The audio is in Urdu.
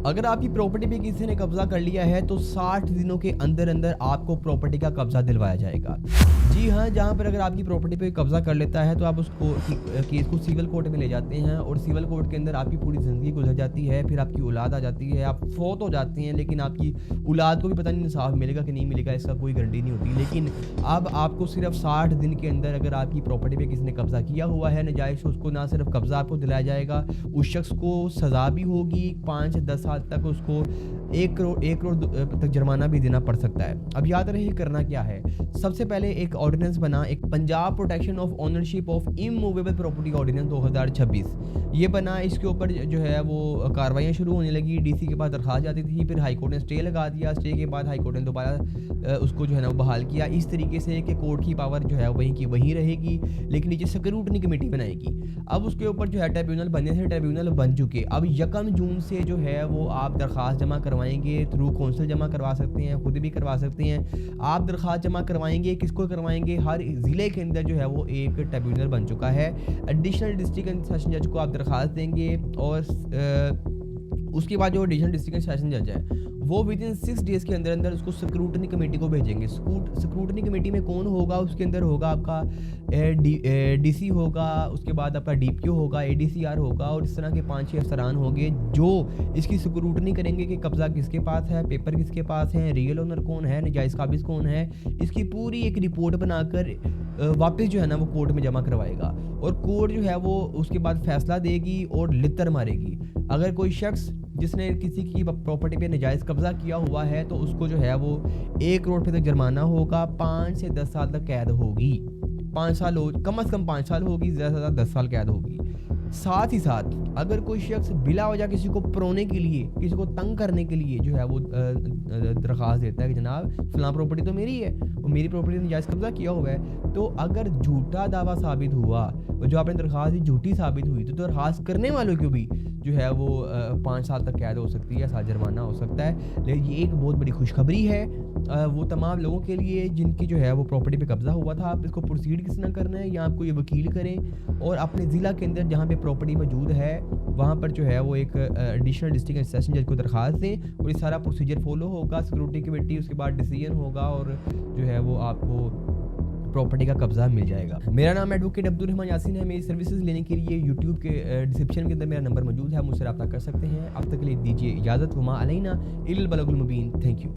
اگر آپ کی پراپرٹی پہ کسی نے قبضہ کر لیا ہے تو 60 دنوں کے اندر اندر آپ کو پراپرٹی کا قبضہ دلوایا جائے گا۔ جی ہاں، جہاں پر اگر آپ کی پراپرٹی پہ قبضہ کر لیتا ہے تو آپ اس کو کیس کو سول کورٹ میں لے جاتے ہیں، اور سول کورٹ کے اندر آپ کی پوری زندگی گزر جاتی ہے، پھر آپ کی اولاد آ جاتی ہے، آپ فوت ہو جاتے ہیں، لیکن آپ کی اولاد کو بھی پتہ نہیں انصاف ملے گا کہ نہیں ملے گا، اس کا کوئی گارنٹی نہیں ہوتی۔ لیکن اب آپ کو صرف 60 دن کے اندر اگر آپ کی پراپرٹی پہ کسی نے قبضہ کیا ہوا ہے ناجائز، اس کو نہ صرف قبضہ آپ کو دلایا جائے گا، اس شخص کو سزا بھی ہوگی، 5 سے 10 سال تک اس کو 1 کروڑ تک جرمانہ بھی دینا پڑ سکتا ہے۔ اب یاد رہے کرنا کیا ہے۔ سب سے پہلے ایک آرڈیننس بنا، ایک Punjab protection of ownership of immovable property ordinance 2026 یہ بنا۔ اس کے اوپر جو ہے وہ کاروائیاں شروع ہونے لگی، ڈی سی کے پاس درخواست جاتی تھی، پھر ہائی کورٹ نے اسٹے لگا دیا، اسٹے کے بعد ہائی کورٹ نے دوبارہ اس کو جو ہے نا وہ بحال کیا، اس طریقے سے کہ کورٹ کی پاور جو ہے وہیں کی وہیں رہے گی، لیکن نیچے سکروٹنی کمیٹی بنائے گی۔ اب اس کے اوپر جو ہے ٹریبیونل بنے تھے، ٹریبیونل بن چکے۔ اب 1 جون سے جو ہے وہ آپ درخواست جمع کروائیں گے، تھرو کونسل جمع کروا سکتے ہیں، خود بھی کروا سکتے ہیں۔ آپ درخواست جمع کروائیں گے، کس کو کروائیں گے؟ ہر ضلع کے اندر جو ہے وہ ایک ٹریبیونل بن چکا ہے۔ ایڈیشنل ڈسٹرکٹ اینڈ سیشن جج کو آپ درخواست دیں گے، اور اس کے بعد جو ایڈیشنل ڈسٹرکٹ اینڈ سیشن جج ہے وہ ودن 6 ڈیز کے اندر اندر اس کو سکروٹنی کمیٹی کو بھیجیں گے۔ سکروٹنی کمیٹی میں کون ہوگا؟ اس کے اندر ہوگا آپ کا ڈی سی ہوگا، اس کے بعد آپ کا ڈی پی او ہوگا، اے ڈی سی آر ہوگا، اور اس طرح کے 5-6 افسران ہوں گے جو اس کی سکروٹنی کریں گے کہ قبضہ کس کے پاس ہے، پیپر کس کے پاس ہے، ریئل اونر کون ہے، ناجائز قابض کون ہے۔ اس کی پوری ایک رپورٹ بنا کر واپس جو ہے نا وہ کورٹ میں جمع کروائے گا، اور کورٹ جو ہے وہ اس کے بعد فیصلہ دے گی اور لتر مارے گی۔ اگر کوئی شخص جس نے کسی کی پراپرٹی پہ ناجائز قبضہ کیا ہوا ہے تو اس کو جو ہے وہ 1 کروڑ روپے تک جرمانہ ہوگا، 5 سے 10 سال تک قید ہوگی۔ 5 سال کم از کم 5 سال ہوگی، زیادہ سے زیادہ 10 سال قید ہوگی۔ ساتھ ہی ساتھ اگر کوئی شخص بلا وجہ کسی کو پرونے کے لیے، کسی کو تنگ کرنے کے لیے جو ہے وہ درخواست دیتا ہے کہ جناب فلاں پراپرٹی تو میری ہے، وہ میری پراپرٹی نے ناجائز قبضہ کیا ہوا ہے، تو اگر جھوٹا دعویٰ ثابت ہوا، جو آپ نے درخواست دی جھوٹی ثابت ہوئی، تو درخواست کرنے والوں کو بھی جو ہے وہ 5 سال تک قید ہو سکتی ہے، ساتھ جرمانہ ہو سکتا ہے۔ لیکن یہ ایک بہت بڑی خوشخبری ہے وہ تمام لوگوں کے لیے جن کی جو ہے وہ پراپرٹی پہ قبضہ ہوا تھا۔ آپ اس کو پروسیڈ کس طرح کرنا ہے، یا آپ کو یہ وکیل کریں اور اپنے ضلع کے اندر جہاں پہ پراپرٹی موجود ہے وہاں پر جو ہے وہ ایک ایڈیشنل ڈسٹرکٹ اینڈ سیشن جج کو درخواست دیں، اور یہ سارا پروسیجر فالو ہوگا، سیکورٹی کمیٹی اس کے بعد ڈیسیژن ہوگا، اور جو ہے وہ آپ کو پراپرٹی کا قبضہ مل جائے گا۔ میرا نام ایڈوکیٹ عبدالرحمن یاسین ہے۔ میری سروسز لینے کے لیے یوٹیوب کے ڈسکرپشن کے اندر میرا نمبر موجود ہے، مجھ سے رابطہ کر سکتے ہیں۔ اب تک کے لیے دیجیے اجازت، وما علینا الا البلاغ المبین۔ Thank you.